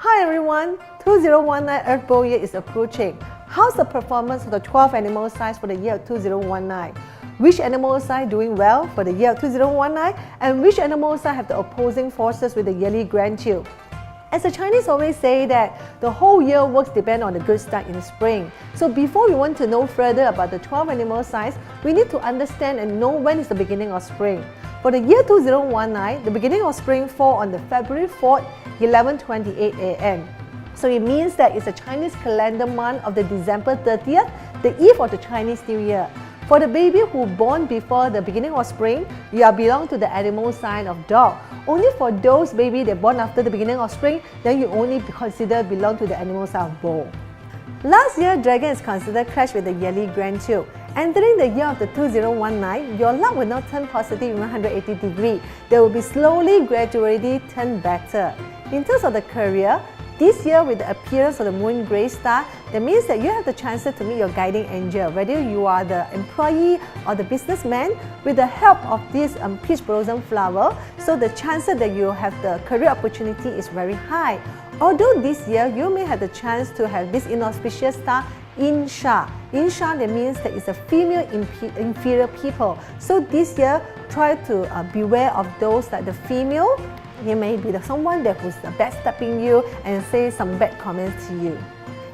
Hi everyone, 2019 Earth Boar Year is approaching. How's the performance of the 12 animal signs for the year of 2019? Which animal sign doing well for the year of 2019? And which animal sign have the opposing forces with the yearly grand chill? As the Chinese always say that the whole year works depend on the good start in spring. So before we want to know further about the 12 animal signs, we need to understand and know when is the beginning of spring. For the year 2019, the beginning of spring falls on the February 4th, 11:28 a.m. So it means that it's a Chinese calendar month of the December 30th, the eve of the Chinese New Year. For the baby who born before the beginning of spring, you belong to the animal sign of dog. Only for those baby that born after the beginning of spring, then you only consider belong to the animal sign of bull. Last year, dragon is considered clash with the yearly grand chill. Entering the year of the 2019, your luck will not turn positive in 180 degrees. They will be slowly, gradually turn better. In terms of the career, this year with the appearance of the moon grey star, that means that you have the chance to meet your guiding angel, whether you are the employee or the businessman, with the help of this peach blossom flower. So the chances that you have the career opportunity is very high. Although this year you may have the chance to have this inauspicious star, Insha. Insha, that means that it's a female inferior people. So this year, try to beware of those like the female. You may be someone that who's backstabbing you and say some bad comments to you.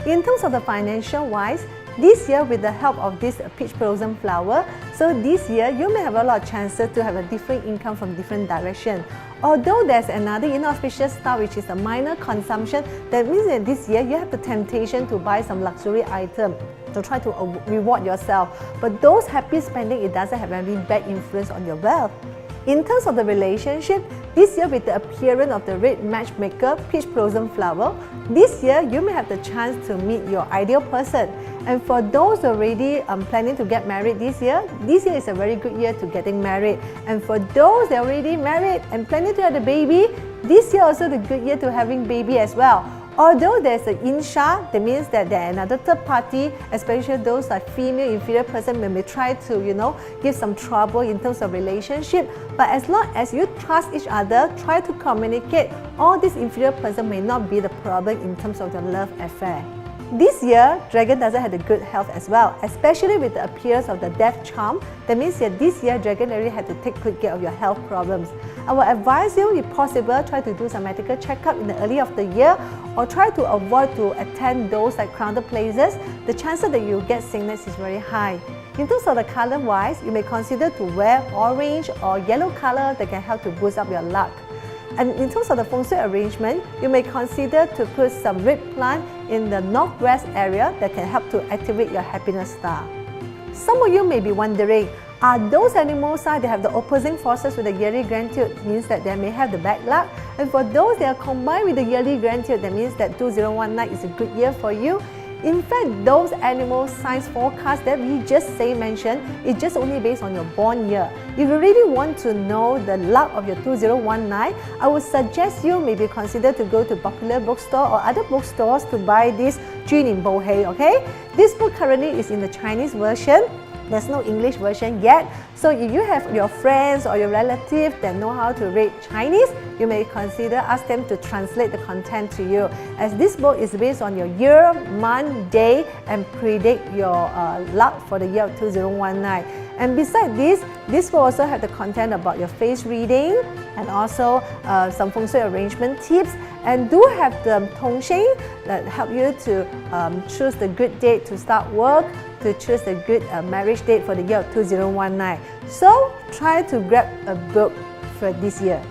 In terms of the financial wise, this year with the help of this peach blossom flower, so this year you may have a lot of chances to have a different income from different directions. Although there's another inauspicious star which is a minor consumption, that means that this year you have the temptation to buy some luxury item to try to reward yourself. But those happy spending, it doesn't have any bad influence on your wealth. In terms of the relationship, this year with the appearance of the red matchmaker peach blossom flower, this year you may have the chance to meet your ideal person. And for those already planning to get married this year is a very good year to getting married. And for those that are already married and planning to have a baby, this year also the good year to having baby as well. Although there's an insha, that means that there's another third party, especially those like female inferior person may try to, give some trouble in terms of relationship. But as long as you trust each other, try to communicate, all this inferior person may not be the problem in terms of your love affair. This year, dragon doesn't have the good health as well, especially with the appearance of the death charm. That means that this year, dragon really had to take good care of your health problems. I will advise you, if possible, try to do some medical checkup in the early of the year, or try to avoid to attend those like crowded places. The chances that you get sickness is very high. In terms of the color wise, you may consider to wear orange or yellow color that can help to boost up your luck. And in terms of the Feng Shui arrangement, you may consider to put some red plant in the northwest area that can help to activate your happiness star. Some of you may be wondering, are those animal signs that have the opposing forces with the yearly grand tilt, means that they may have the bad luck? And for those that are combined with the yearly grand tilt, that means that 2019 is a good year for you. In fact, those animal signs forecast that we just mentioned is just only based on your born year. If you really want to know the luck of your 2019, I would suggest you maybe consider to go to popular bookstore or other bookstores to buy this Jane Hor, okay? This book currently is in the Chinese version. There's no English version yet. So if you have your friends or your relatives that know how to read Chinese, you may consider ask them to translate the content to you, as this book is based on your year, month, day, and predict your luck for the year of 2019. And besides this will also have the content about your face reading and also some Feng Shui arrangement tips, and do have the Tongxing that help you to choose the good date to start work, to choose the good marriage date for the year of 2019. So try to grab a book for this year.